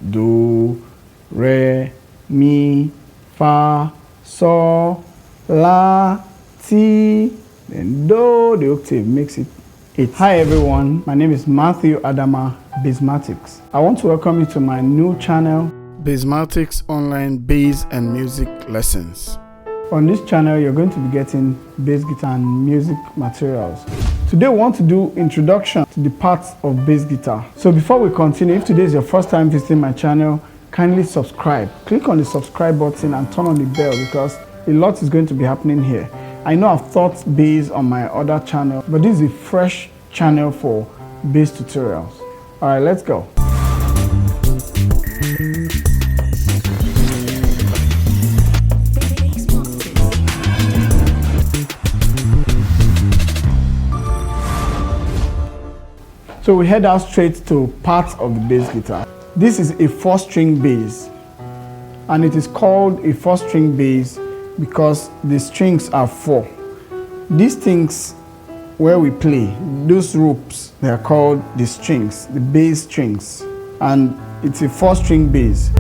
do, re, mi, fa, sol, la, ti, then do. The octave makes it 8. Hi everyone, my name is Matthew Adama, Bassmatics. I want to welcome you to my new channel, Bassmatics Online Bass and Music Lessons. On this channel, you're going to be getting bass guitar and music materials. Today, we want to do introduction to the parts of bass guitar. So before we continue, if today is your first time visiting my channel, kindly subscribe. Click on the subscribe button and turn on the bell because a lot is going to be happening here. I know I've taught bass on my other channel, but this is a fresh channel for bass tutorials. All right, let's go. So we head out straight to parts of the bass guitar. This is a 4-string bass, and it is called a 4-string bass because the strings are 4. These things where we play, those ropes, they are called the strings, the bass strings, and it's a 4-string bass.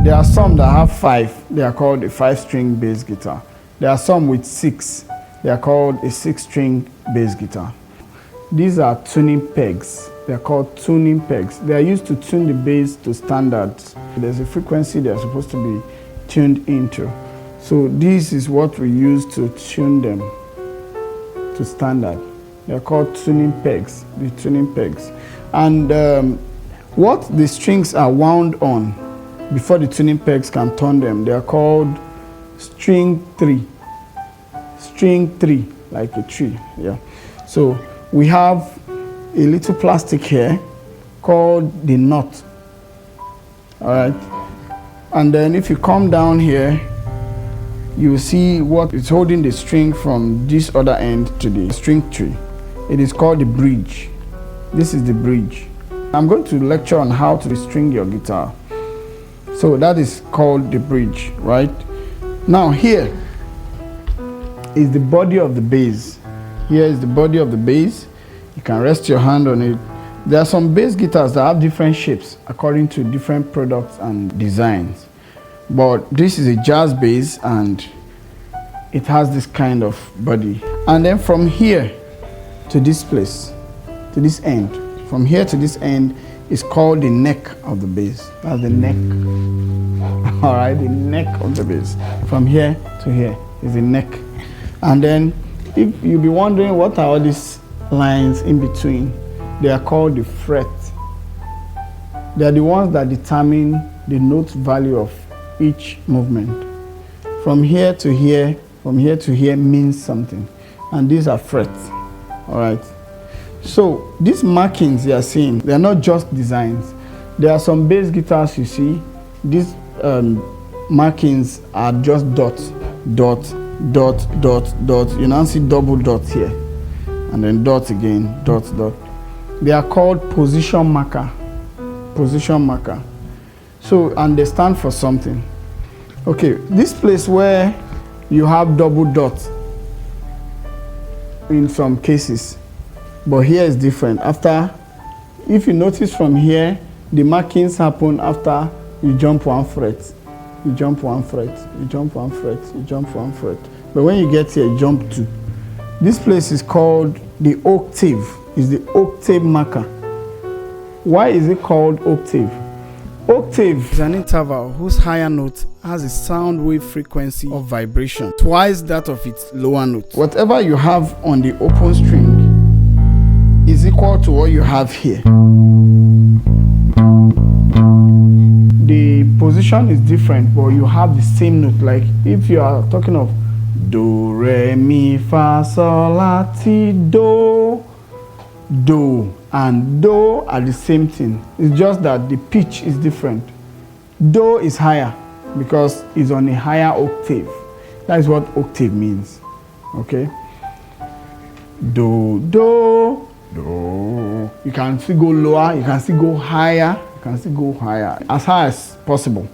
There are some that have 5, they are called a 5-string bass guitar. There are some with 6, they are called a 6-string bass guitar. These are tuning pegs. They are called tuning pegs. They are used to tune the bass to standards. There's a frequency they are supposed to be tuned into. So this is what we use to tune them to standard. They are called tuning pegs, the tuning pegs. And what the strings are wound on before the tuning pegs can turn them, they are called string 3. String 3, like a tree, yeah. So we have a little plastic here called the nut. All right, and then if you come down here, you will see what is holding the string from this other end to the string tree. It is called the bridge. This is the bridge. I'm going to lecture on how to string your guitar. So that is called the bridge, right? Now here is the body of the bass. Here is the body of the bass. You can rest your hand on it. There are some bass guitars that have different shapes according to different products and designs. But this is a jazz bass and it has this kind of body. And then from here to this place, to this end, from here to this end is called the neck of the bass. That's the neck. All right, the neck of the bass. From here to here is the neck. And then if you'll be wondering what are all these lines in between, they are called the fret. They are the ones that determine the note value of each movement. From here to here, from here to here means something, and these are frets. All right, so these markings you are seeing, they are not just designs. There are some bass guitars you see, these markings are just dots, dot, dot, dot, dot. You now see double dots here, and then dot again, dot, dot. They are called position marker. Position marker. So, and they stand for something. Okay, this place where you have double dots in some cases, but here is different. After, if you notice from here, the markings happen after you jump 1 fret. You jump 1 fret, you jump 1 fret, you jump 1 fret. But when you get here, you jump 2. This place is called the octave. It's the octave marker. Why is it called octave? Octave is an interval whose higher note has a sound wave frequency of vibration twice that of its lower note. Whatever you have on the open string is equal to what you have here. The position is different, but you have the same note. Like if you are talking of do, re, mi, fa, sol, la, ti, do. Do and do are the same thing. It's just that the pitch is different. Do is higher because it's on a higher octave. That is what octave means. Okay? Do, do, do. You can still go lower, you can still go higher, you can still go higher, as high as possible.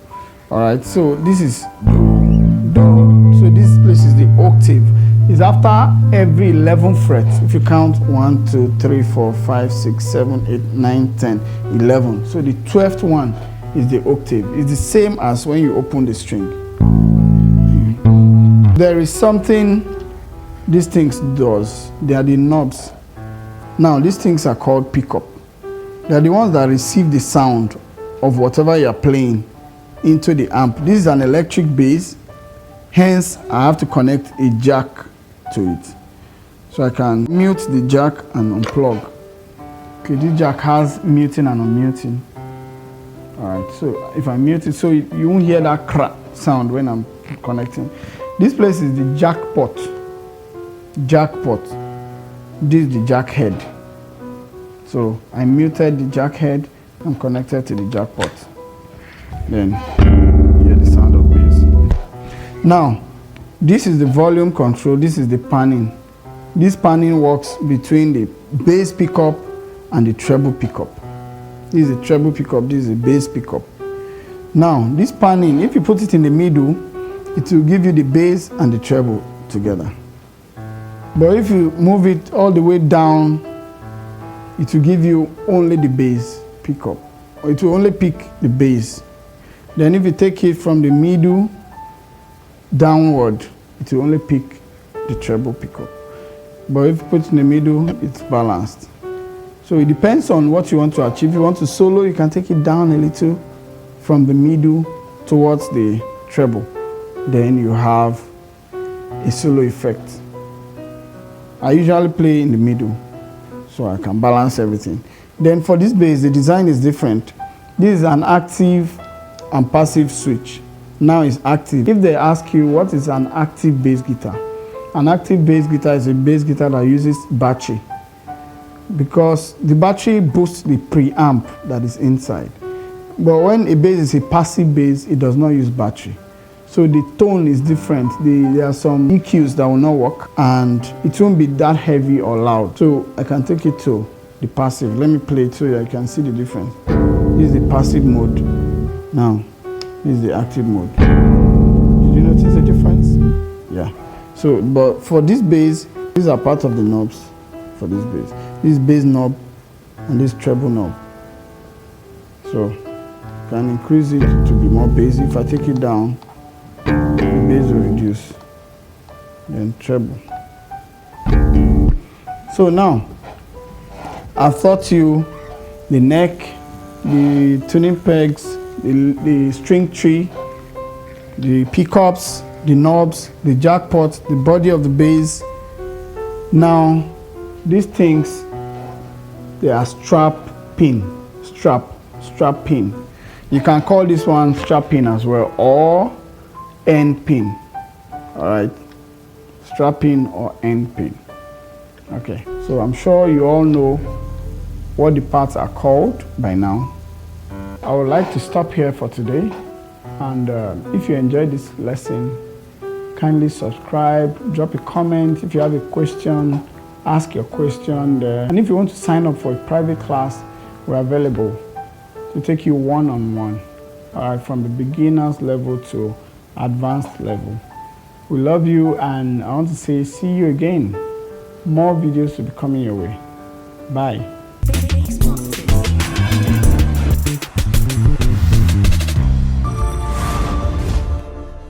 Alright, so this is do, do. So this place is the octave. It's after every 11 frets. If you count 1, 2, 3, 4, 5, 6, 7, 8, 9, 10, 11. So the 12th one is the octave. It's the same as when you open the string. There is something these things does. They are the knobs. Now these things are called pickup. They are the ones that receive the sound of whatever you are playing into the amp. This is an electric bass, hence I have to connect a jack to it. So I can mute the jack and unplug. Okay, this jack has muting and unmuting. Alright, so if I mute it, so you won't hear that crack sound when I'm connecting. This place is the jack pot. This is the jack head. So I muted the jack head and connected to the jack pot. Then you hear the sound of bass. Now, this is the volume control, this is the panning. This panning works between the bass pickup and the treble pickup. This is the treble pickup, this is the bass pickup. Now, this panning, if you put it in the middle, it will give you the bass and the treble together. But if you move it all the way down, it will give you only the bass pickup. Or it will only pick the bass. Then if you take it from the middle downward, it will only pick the treble pickup. But if you put it in the middle, it's balanced. So it depends on what you want to achieve. If you want to solo, you can take it down a little from the middle towards the treble. Then you have a solo effect. I usually play in the middle, so I can balance everything. Then for this bass, the design is different. This is an active and passive switch. Now it's active. If they ask you what is an active bass guitar, an active bass guitar is a bass guitar that uses battery, because the battery boosts the preamp that is inside. But when a bass is a passive bass, it does not use battery. So the tone is different. There are some EQs that will not work, and it won't be that heavy or loud. So I can take it to the passive. Let me play it so you can see the difference. This is the passive mode. Now, this is the active mode. Did you notice the difference? Yeah. So, but for this bass, these are part of the knobs for this bass. This bass knob and this treble knob. So, you can increase it to be more bass. If I take it down, the bass will reduce. Then treble. So now, I've taught you the neck, the tuning pegs, the string tree, the pickups, the knobs, the jackpot, the body of the bass. Now, these things, they are strap pin. You can call this one strap pin as well, or end pin. All right, strap pin or end pin. Okay, so I'm sure you all know what the parts are called by now. I would like to stop here for today, and if you enjoyed this lesson, kindly subscribe, drop a comment. If you have a question, ask your question there. And if you want to sign up for a private class, we're available to take you one-on-one, all right, from the beginners level to advanced level. We love you, and I want to say see you again. More videos will be coming your way. Bye.